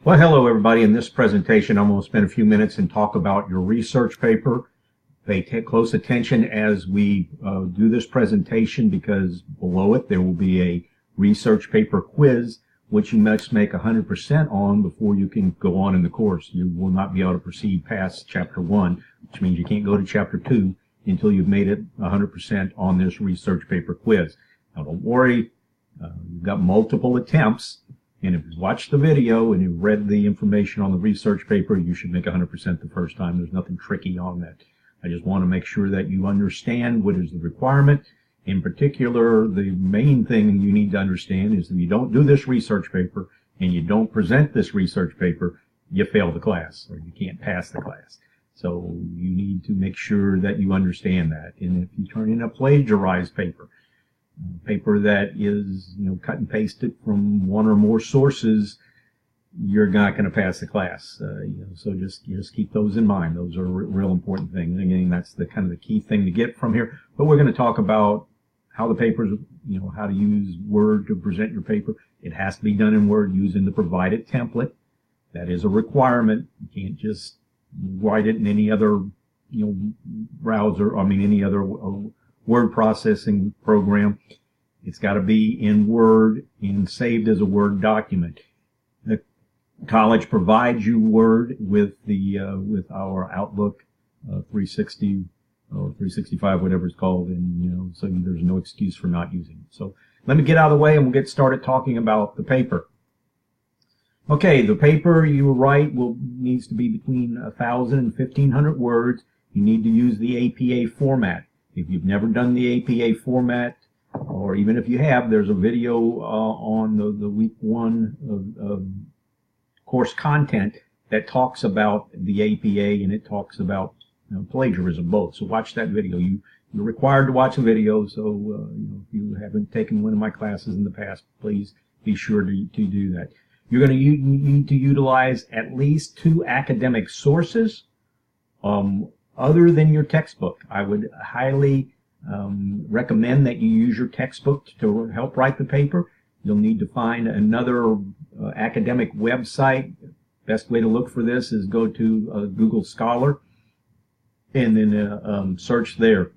Well, hello everybody. In this presentation, I'm going to spend a few minutes and talk about your research paper. Pay close attention as we do this presentation, because below it there will be a research paper quiz, which you must make 100% on before you can go on in the course. You will not be able to proceed past Chapter 1, which means you can't go to Chapter 2 until you've made it 100% on this research paper quiz. Now don't worry, you've got multiple attempts. And if you watched the video and you read the information on the research paper, you should make 100% the first time. There's nothing tricky on that. I just want to make sure that you understand what is the requirement. In particular, the main thing you need to understand is that if you don't do this research paper and you don't present this research paper, you fail the class or you can't pass the class. So you need to make sure that you understand that. And if you turn in a plagiarized paper that is, cut and pasted from one or more sources, you're not going to pass the class. So just keep those in mind. Those are real important things. Again, that's the kind of the key thing to get from here. But we're going to talk about how the papers, how to use Word to present your paper. It has to be done in Word using the provided template. That is a requirement. You can't just write it in any other, browser. Any other word processing program. It's got to be in Word and saved as a Word document. The college provides you Word with with our Outlook 360 or 365, whatever it's called, and so there's no excuse for not using it. So let me get out of the way and we'll get started talking about the paper. Okay, the paper you write needs to be between 1,000 and 1,500 words. You need to use the APA format. If you've never done the APA format, or even if you have, there's a video on the week 1 of course content that talks about the APA, and it talks about plagiarism both. So watch that video. You're required to watch a video, so if you haven't taken one of my classes in the past, please be sure to do that. You're going to need to utilize at least 2 academic sources. Other than your textbook. I would highly recommend that you use your textbook to help write the paper. You'll need to find another academic website. Best way to look for this is go to Google Scholar and then search there.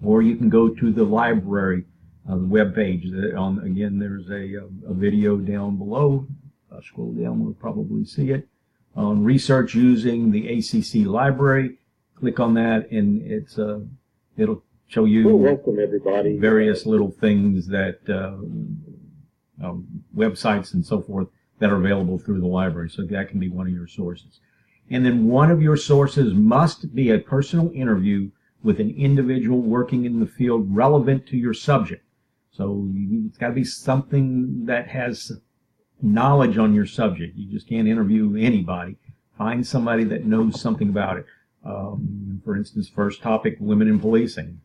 Or you can go to the library web page. Again, there's a video down below. I'll scroll down, we'll probably see it. On research using the ACC library. Click on that, and it'll show you welcome everybody. Various little things that websites and so forth that are available through the library. So that can be one of your sources. And then one of your sources must be a personal interview with an individual working in the field relevant to your subject. So it's got to be something that has knowledge on your subject. You just can't interview anybody. Find somebody that knows something about it. For instance, first topic, women in policing.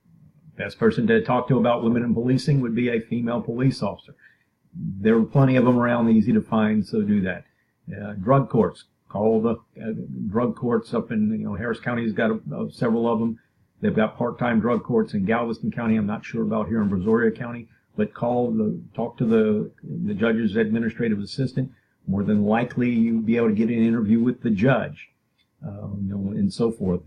Best person to talk to about women in policing would be a female police officer. There are plenty of them around, easy to find, so do that. Drug courts. Call the drug courts up in, Harris County's got several of them. They've got part-time drug courts in Galveston County. I'm not sure about here in Brazoria County, but talk to the judge's administrative assistant. More than likely, you'll be able to get an interview with the judge. And so forth.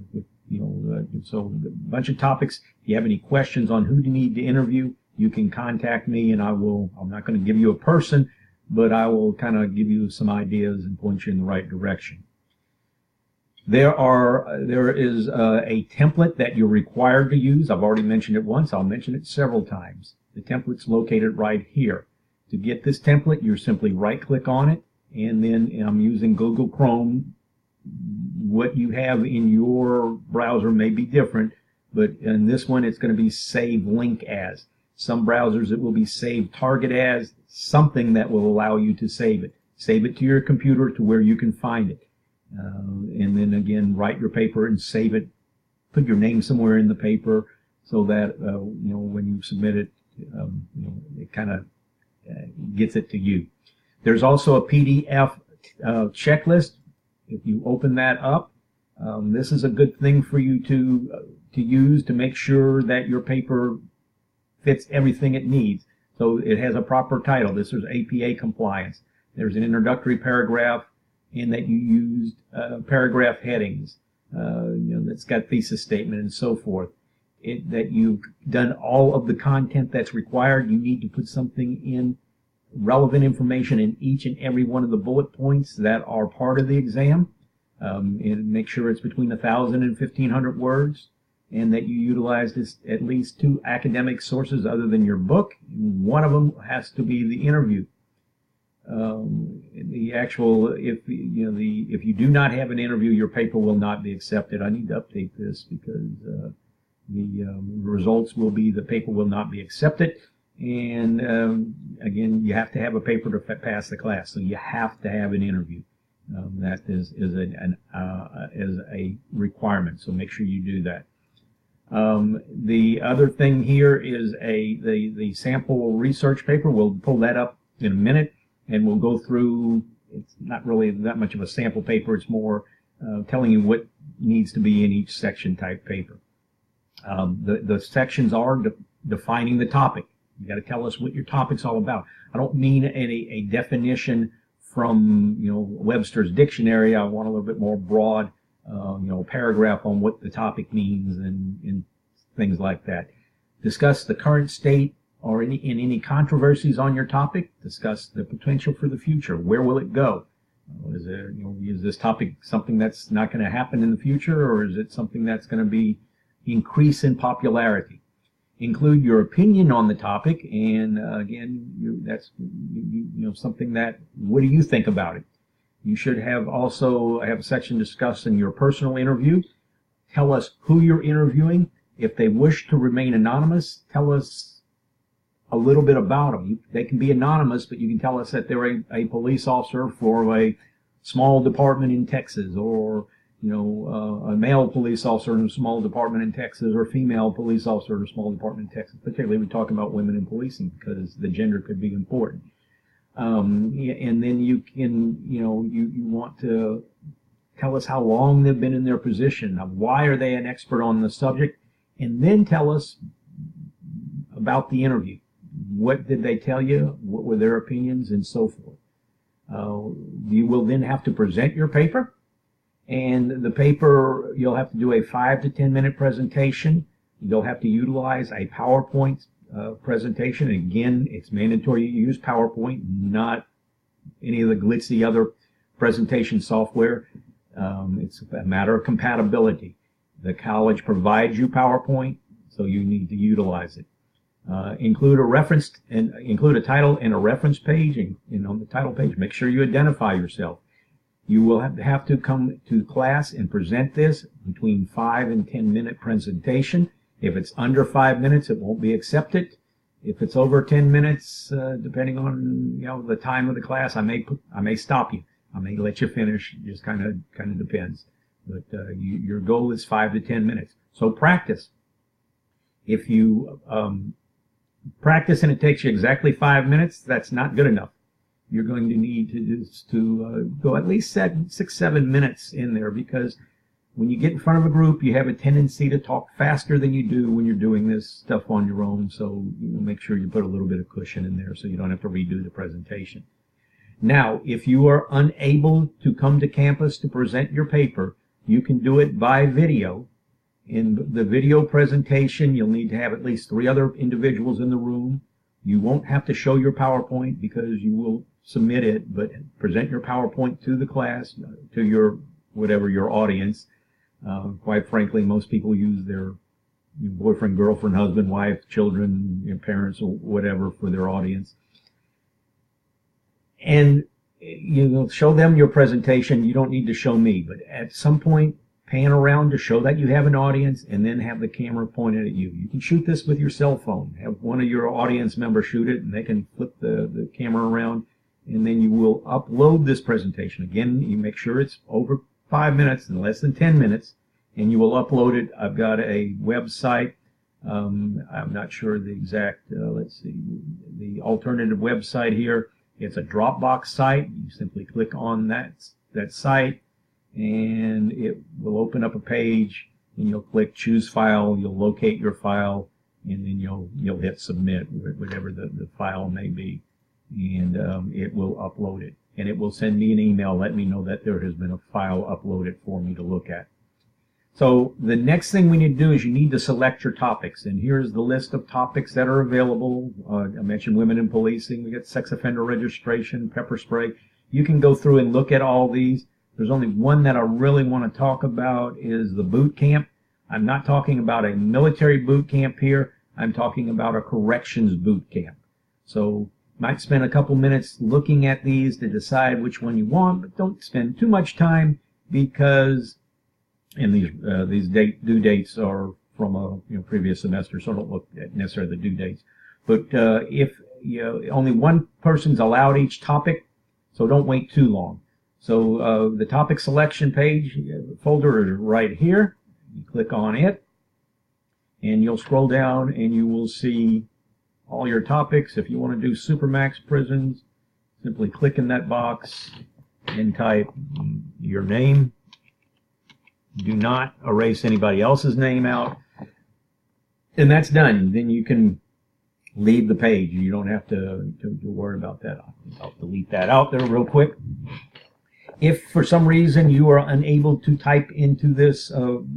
So a bunch of topics. If you have any questions on who you need to interview, you can contact me, and I'm not going to give you a person, but I will kind of give you some ideas and point you in the right direction. There is a template that you're required to use. I've already mentioned it once. I'll mention it several times. The template's located right here. To get this template, you simply right-click on it, and then I'm using Google Chrome. What you have in your browser may be different, but in this one it's going to be save link as. Some browsers it will be save target as, something that will allow you to save it. Save it to your computer to where you can find it. And then again, write your paper and save it. Put your name somewhere in the paper so that when you submit it, it kind of gets it to you. There's also a PDF checklist. If you open that up, this is a good thing for you to use to make sure that your paper fits everything it needs. So it has a proper title. This is APA compliance. There's an introductory paragraph. and that you used paragraph headings, that's got thesis statement and so forth. That you've done all of the content that's required. You need to put something in, relevant information in each and every one of the bullet points that are part of the exam, and make sure it's between 1,000 and 1,500 words, and that you utilize at least 2 academic sources other than your book. One of them has to be the interview. If you do not have an interview, your paper will not be accepted. I need to update this because the results will be the paper will not be accepted. And again, you have to have a paper to pass the class, so you have to have an interview. That is a requirement. So make sure you do that. The other thing here is the sample research paper. We'll pull that up in a minute, and we'll go through. It's not really that much of a sample paper. It's more telling you what needs to be in each section type paper. The sections are defining the topic. You got to tell us what your topic's all about. I don't mean a definition from Webster's dictionary. I want a little bit more broad, paragraph on what the topic means and things like that. Discuss the current state or any controversies on your topic. Discuss the potential for the future. Where will it go? Is this topic something that's not going to happen in the future, or is it something that's going to be increase in popularity? Include your opinion on the topic, and again, that's something that, what do you think about it? You should also have a section discussing your personal interview. Tell us who you're interviewing. If they wish to remain anonymous, tell us a little bit about them. They can be anonymous, but you can tell us that they're a police officer for a small department in Texas, or a male police officer in a small department in Texas, or a female police officer in a small department in Texas. Particularly, we talk about women in policing because the gender could be important. And then you can, you want to tell us how long they've been in their position. Why are they an expert on the subject? And then tell us about the interview. What did they tell you? What were their opinions, and so forth. You will then have to present your paper. And the paper, you'll have to do a 5 to 10 minute presentation. You'll have to utilize a PowerPoint presentation. Again, it's mandatory you use PowerPoint, not any of the glitzy other presentation software. It's a matter of compatibility. The college provides you PowerPoint, so you need to utilize it. Include a title and a reference page, and on the title page, make sure you identify yourself. You will have to come to class and present this between 5 and 10 minute presentation. If it's under 5 minutes, it won't be accepted. If it's over 10 minutes, depending on the time of the class, I may stop you. I may let you finish. It just kind of depends. But your goal is 5 to 10 minutes. So practice. If you practice and it takes you exactly 5 minutes, that's not good enough. You're going to need to go at least 6-7 minutes in there, because when you get in front of a group, you have a tendency to talk faster than you do when you're doing this stuff on your own. So make sure you put a little bit of cushion in there so you don't have to redo the presentation. Now, if you are unable to come to campus to present your paper, you can do it by video. In the video presentation, you'll need to have at least 3 other individuals in the room. You won't have to show your PowerPoint because you will submit it, but present your PowerPoint to the class, to your audience. Quite frankly, most people use their boyfriend, girlfriend, husband, wife, children, parents, or whatever for their audience. And show them your presentation. You don't need to show me, but at some point, pan around to show that you have an audience, and then have the camera pointed at you. You can shoot this with your cell phone. Have one of your audience members shoot it, and they can flip the camera around, and then you will upload this presentation. Again, you make sure it's over 5 minutes and less than 10 minutes, and you will upload it. I've got a website. I'm not sure the exact, let's see, the alternative website here. It's a Dropbox site. You simply click on that site, and it will open up a page, and you'll click choose file. You'll locate your file, and then you'll hit submit, whatever the file may be, and it will upload it. and it will send me an email, let me know that there has been a file uploaded for me to look at. So the next thing we need to do is you need to select your topics, and here's the list of topics that are available. I mentioned women in policing, we got sex offender registration, pepper spray. You can go through and look at all these. There's only one that I really want to talk about is the boot camp. I'm not talking about a military boot camp here. I'm talking about a corrections boot camp. So might spend a couple minutes looking at these to decide which one you want, but don't spend too much time because these due dates are from a previous semester, so don't look at necessarily the due dates. But if only one person's allowed each topic, so don't wait too long. So the topic selection page folder is right here. You click on it, and you'll scroll down, and you will see all your topics. If you want to do Supermax prisons, simply click in that box and type your name. Do not erase anybody else's name out. And that's done. Then you can leave the page. You don't have to worry about that. I'll delete that out there real quick. If for some reason you are unable to type into this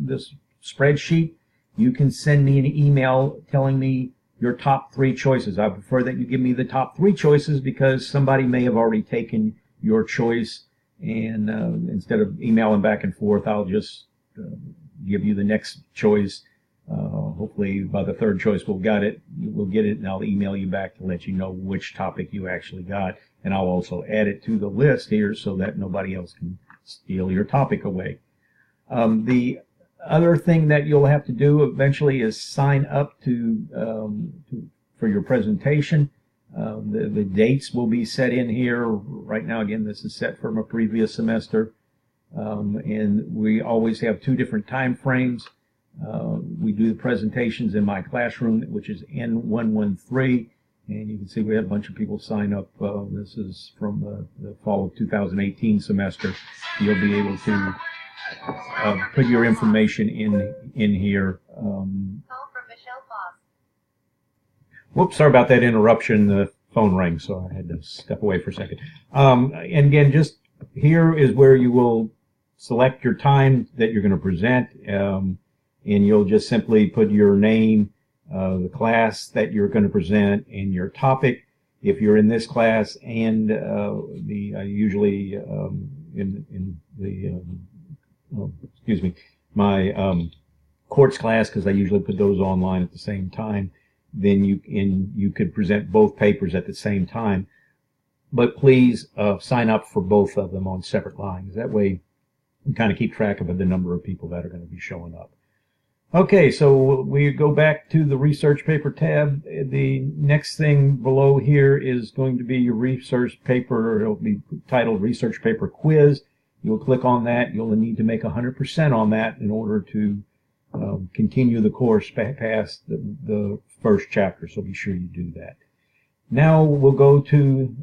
this spreadsheet, you can send me an email telling me your top 3 choices. I prefer that you give me the top 3 choices because somebody may have already taken your choice, and instead of emailing back and forth, I'll just give you the next choice. Hopefully by the 3rd choice we'll get it, and I'll email you back to let you know which topic you actually got. And I'll also add it to the list here so that nobody else can steal your topic away. The other thing that you'll have to do eventually is sign up for your presentation. The dates will be set in here. Right now, again, this is set from a previous semester. And we always have 2 different time frames. We do the presentations in my classroom, which is N113. And you can see we have a bunch of people sign up. This is from the fall of 2018 semester. You'll be able to put your information in here. Call from Michelle Foss. Whoops, sorry about that interruption. The phone rang, so I had to step away for a second. And again, just here is where you will select your time that you're going to present, and you'll just simply put your name, the class that you're going to present, and your topic. If you're in this class, and usually in the my courts class, because I usually put those online at the same time, then you could present both papers at the same time. But please sign up for both of them on separate lines. That way you kind of keep track of the number of people that are going to be showing up. Okay, so we go back to the research paper tab. The next thing below here is going to be your research paper. It'll be titled Research Paper Quiz. You'll click on that. You'll need to make 100% on that in order to continue the course past the first chapter, so be sure you do that. Now we'll go to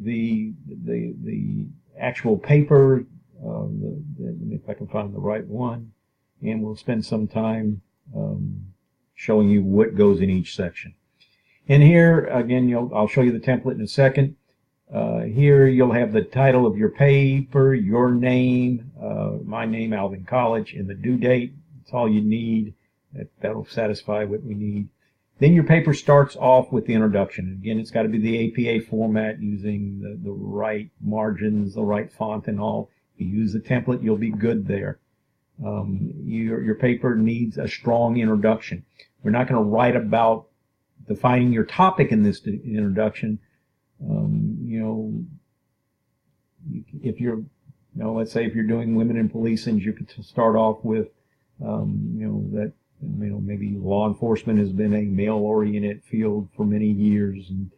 the actual paper, if I can find the right one. And we'll spend some time showing you what goes in each section. And here, again, I'll show you the template in a second. Here you'll have the title of your paper, your name, my name, Alvin College, and the due date. That's all you need. That'll satisfy what we need. Then your paper starts off with the introduction. Again, it's got to be the APA format using the right margins, the right font and all. If you use the template, you'll be good there. Your paper needs a strong introduction. We're not going to write about defining your topic in this introduction. If you're, let's say if you're doing women in policing, you could start off with, maybe law enforcement has been a male-oriented field for many years, and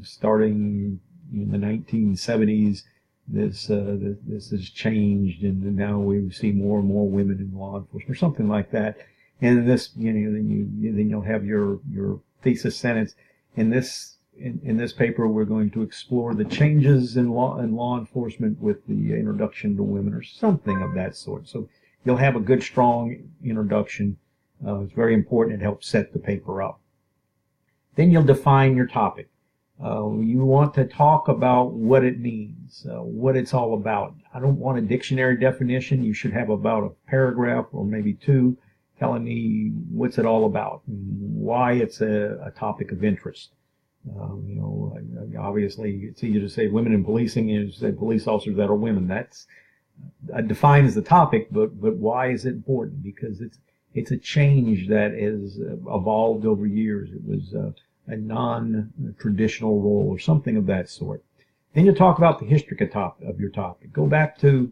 starting in the 1970s. This has changed, and now we see more and more women in law enforcement, or something like that. And this, then you'll have your thesis sentence. In this paper, we're going to explore the changes in law enforcement with the introduction to women, or something of that sort. So you'll have a good, strong introduction. It's very important. It helps set the paper up. Then you'll define your topic. You want to talk about what it means, what it's all about. I don't want a dictionary definition. You should have about a paragraph or maybe two telling me what's it all about, and why it's a topic of interest. Obviously, it's easier to say women in policing and say police officers that are women. That's defines the topic, but why is it important? Because it's a change that has evolved over years. It was a non-traditional role or something of that sort. Then you talk about the history of your topic. Go back to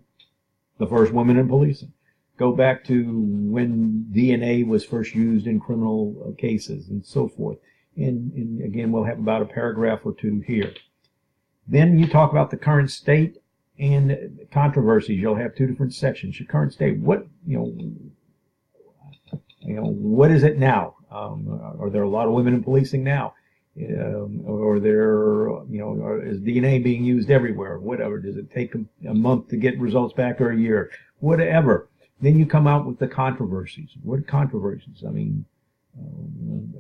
the first woman in policing. Go back to when DNA was first used in criminal cases and so forth. And again, we'll have about a paragraph or two here. Then you talk about the current state and controversies. You'll have two different sections. Your current state, what is it now? Are there a lot of women in policing now? Or is DNA being used everywhere? Whatever. Does it take a month to get results back or a year? Whatever. Then you come out with the controversies. What controversies? I mean,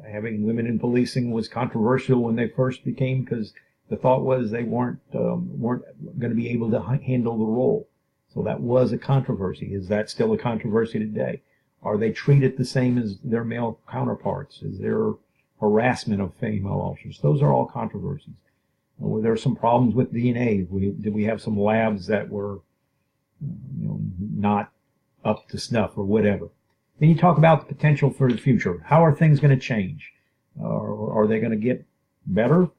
having women in policing was controversial when they first became, because the thought was they weren't going to be able to handle the role. So that was a controversy. Is that still a controversy today? Are they treated the same as their male counterparts? Is there harassment of female officers? Those are all controversies. Were there some problems with DNA? Did we have some labs that were not up to snuff or whatever? Then you talk about the potential for the future. How are things going to change? Are they going to get better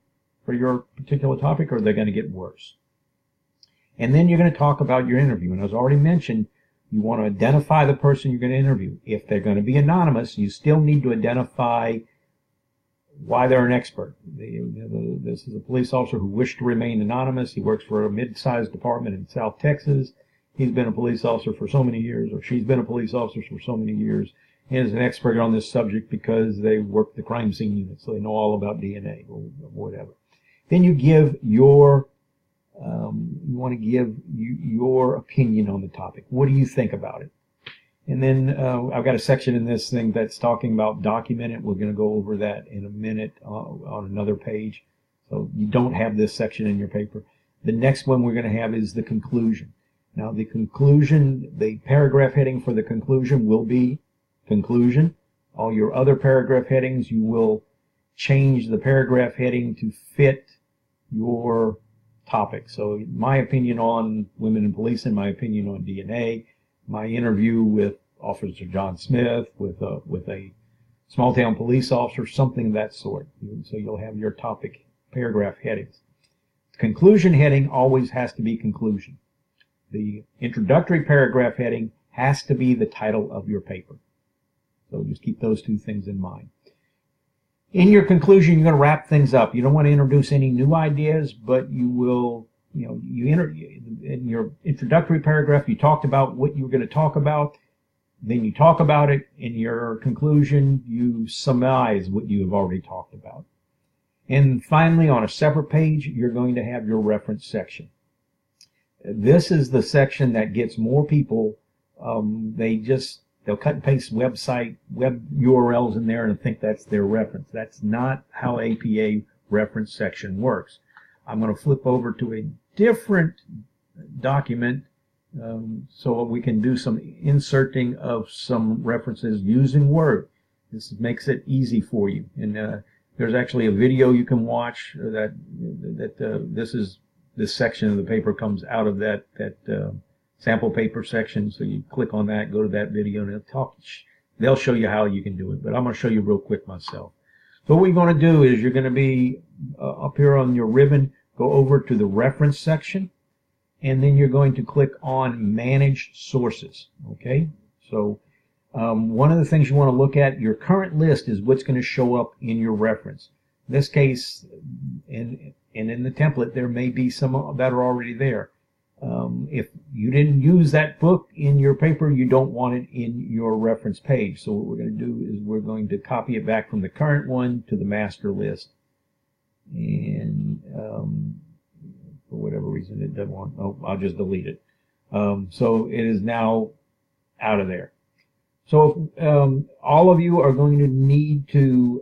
for your particular topic, or are they going to get worse? And then you're going to talk about your interview. And as already mentioned, you want to identify the person you're going to interview. If they're going to be anonymous, you still need to identify why they're an expert. This is a police officer who wished to remain anonymous. He works for a mid-sized department in South Texas. He's been a police officer for so many years, or she's been a police officer for so many years, and is an expert on this subject because they work the crime scene unit, so they know all about DNA or whatever. Then you give your your opinion on the topic. What do you think about it? And then I've got a section in this thing that's talking about document it. We're going to go over that in a minute on another page. So you don't have this section in your paper. The next one we're going to have is the conclusion. Now the conclusion, the paragraph heading for the conclusion will be conclusion. All your other paragraph headings, you will change the paragraph heading to fit your topic. So my opinion on women in policing, my opinion on DNA, my interview with Officer John Smith, with a small town police officer, something of that sort. So you'll have your topic paragraph headings. The conclusion heading always has to be conclusion. The introductory paragraph heading has to be the title of your paper. So just keep those two things in mind. In your conclusion, you're going to wrap things up. You don't want to introduce any new ideas, but you will, in your introductory paragraph, you talked about what you were going to talk about. Then you talk about it. In your conclusion, you summarize what you have already talked about. And finally, on a separate page, you're going to have your reference section. This is the section that gets more people. They'll cut and paste web URLs in there and think that's their reference. That's not how APA reference section works. I'm going to flip over to a different document so we can do some inserting of some references using Word. This makes it easy for you. And there's actually a video you can watch this section of the paper comes out of that sample paper section. So you click on that, go to that video, and they'll show you how you can do it. But I'm going to show you real quick myself. So what you're going to do is you're going to be up here on your ribbon, go over to the reference section, and then you're going to click on Manage Sources. Okay? So one of the things you want to look at, your current list is what's going to show up in your reference. In this case, and in the template, there may be some that are already there. If you didn't use that book in your paper, you don't want it in your reference page. So what we're going to do is we're going to copy it back from the current one to the master list. And for whatever reason it doesn't want, I'll just delete it. So it is now out of there. So all of you are going to need to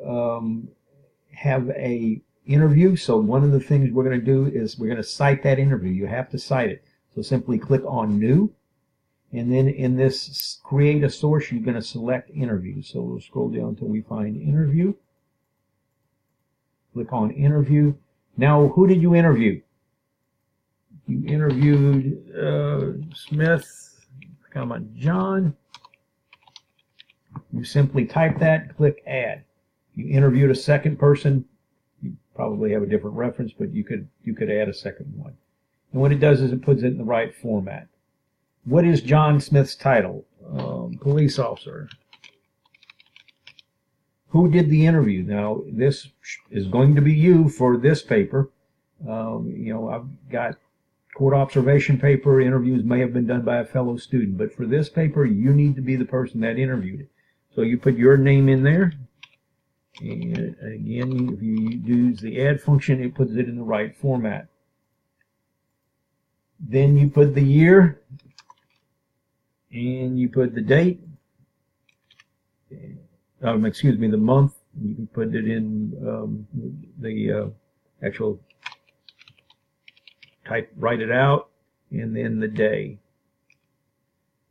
have a interview. So one of the things we're going to do is we're going to cite that interview. You have to cite it. So simply click on New. And then in this Create a Source, you're going to select Interview. So we'll scroll down until we find Interview. Click on Interview. Now, who did you interview? You interviewed Smith, John. You simply type that, click Add. You interviewed a second person. You probably have a different reference, but you could add a second one. And what it does is it puts it in the right format. What is John Smith's title? Police officer. Who did the interview? Now, this is going to be you for this paper. I've got court observation paper. Interviews may have been done by a fellow student, but for this paper, you need to be the person that interviewed it. So you put your name in there. And again, if you use the add function, it puts it in the right format. Then you put the year, and you put the date, the month. You can put it in the actual write it out, and then the day,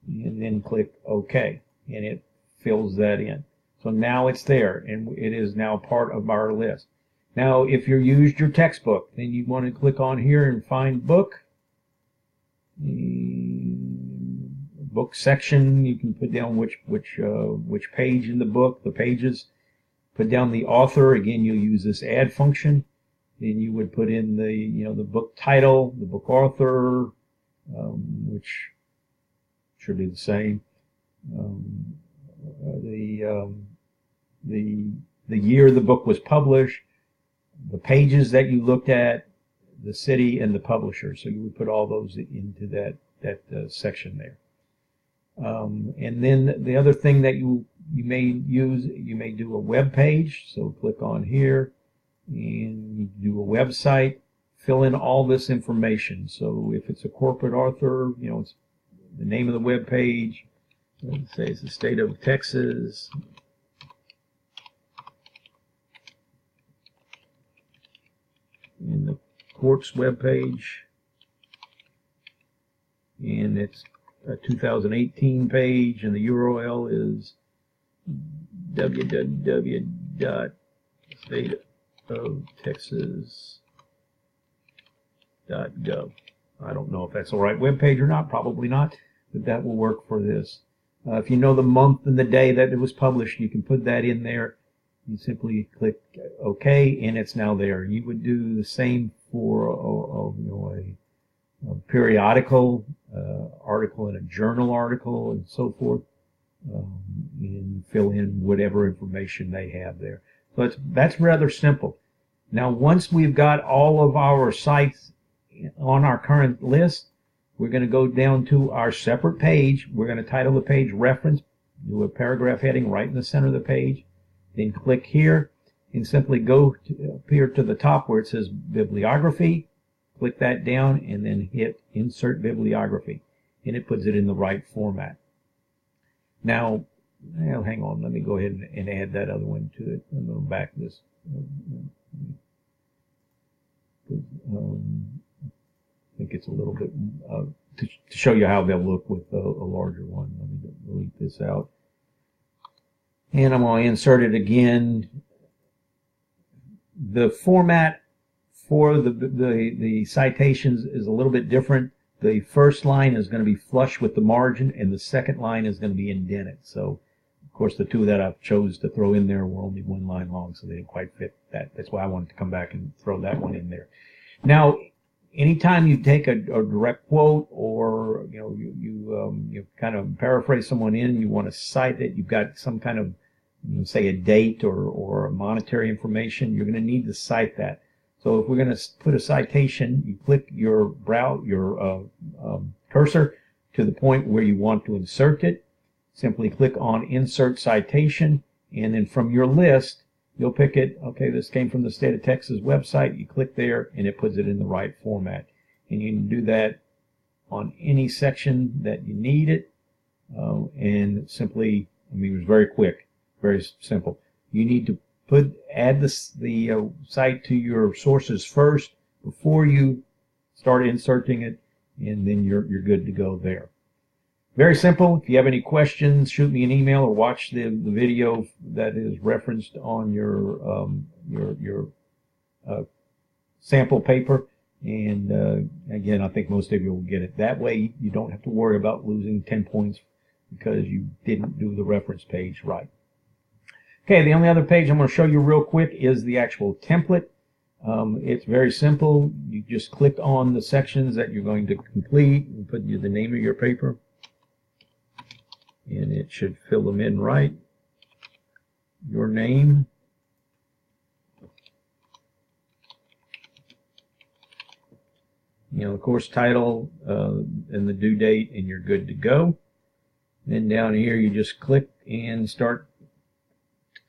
and then click OK, and it fills that in. So now it's there, and it is now part of our list. Now, if you used your textbook, then you want to click on here and find book. Book section, you can put down which page in the book, the pages. Put down the author. Again, you'll use this add function. Then you would put in the book title, the book author, which should be the same. The year the book was published, the pages that you looked at, the city, and the publisher. So you would put all those into that section there. And then the other thing that you may use, you may do a web page. So click on here and you do a website. Fill in all this information. So if it's a corporate author, it's the name of the web page. Let's say it's the state of Texas. And the court's web page. And it's a 2018 page, and the URL is www.stateoftexas.gov. I don't know if that's the right web page or not, probably not, but that will work for this. If you know the month and the day that it was published, you can put that in there. You simply click OK, and it's now there. You would do the same for a periodical article in a journal article and so forth, and fill in whatever information they have there. So that's rather simple. Now, once we've got all of our sites on our current list, we're going to go down to our separate page. We're going to title the page Reference, do a paragraph heading right in the center of the page, then click here and simply go up here to the top where it says Bibliography. Click that down and then hit Insert Bibliography, and it puts it in the right format. Now, hang on, let me go ahead and add that other one to it. I'm going to back this. I think it's a little bit, to show you how they'll look with a larger one. Let me delete this out. And I'm going to insert it again. The format for the citations is a little bit different. The first line is going to be flush with the margin, and the second line is going to be indented. So, of course, the two that I've chose to throw in there were only one line long, so they didn't quite fit that. That's why I wanted to come back and throw that one in there. Now, anytime you take a direct quote, or you kind of paraphrase someone in, you want to cite it, you've got some kind of, say, a date or monetary information, you're going to need to cite that. So if we're going to put a citation, you click your cursor to the point where you want to insert it. Simply click on Insert Citation, and then from your list, you'll pick it. Okay, this came from the State of Texas website. You click there, and it puts it in the right format. And you can do that on any section that you need it. And simply, it was very quick, very simple. You need to add the site to your sources first before you start inserting it, and then you're good to go there. Very simple. If you have any questions, shoot me an email or watch the video that is referenced on your sample paper. And again, I think most of you will get it. That way you don't have to worry about losing 10 points because you didn't do the reference page right. Okay, the only other page I'm going to show you real quick is the actual template. It's very simple. You just click on the sections that you're going to complete and put the name of your paper, and it should fill them in right. Your name, the course title, and the due date, and you're good to go. Then down here you just click and start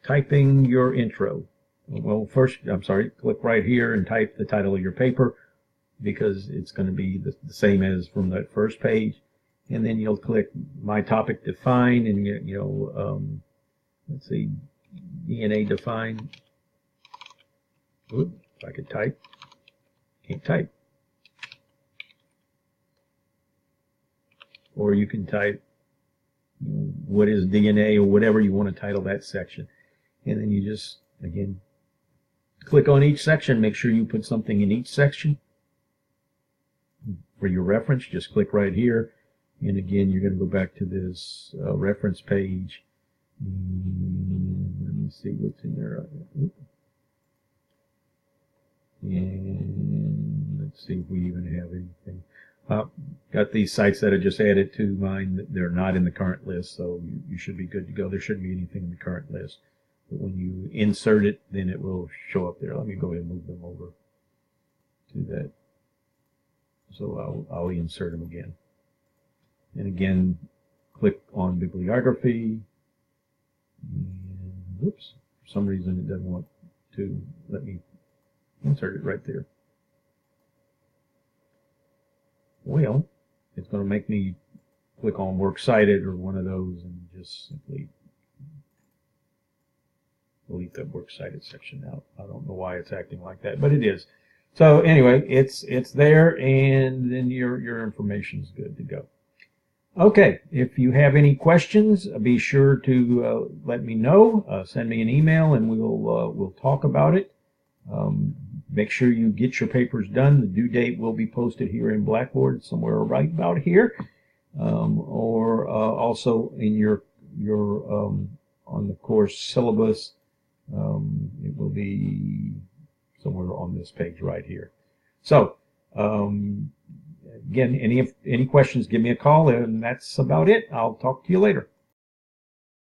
typing your intro. Well, first, click right here and type the title of your paper, because it's going to be the same as from that first page. And then you'll click My Topic Defined, and let's see, DNA Defined. Oops, if I could type, can't type. Or you can type what is DNA, or whatever you want to title that section. And then you just, again, click on each section. Make sure you put something in each section. For your reference, just click right here. And again, you're going to go back to this reference page. And let me see what's in there. And let's see if we even have anything. Got these sites that I just added to mine. They're not in the current list, so you should be good to go. There shouldn't be anything in the current list. But when you insert it, then it will show up there. Let me go ahead and move them over to that. So I'll insert them again. And again, click on bibliography. And whoops, for some reason it doesn't want to let me insert it right there. Well, it's going to make me click on Works Cited or one of those and just simply delete that Works Cited section out. I don't know why it's acting like that, but it is. So anyway, it's there, and then your information is good to go. Okay, if you have any questions, be sure to let me know. Send me an email, and we'll talk about it. Make sure you get your papers done. The due date will be posted here in Blackboard somewhere right about here, or also in your on the course syllabus. It will be somewhere on this page right here. So again, any questions, give me a call, and that's about it. I'll talk to you later.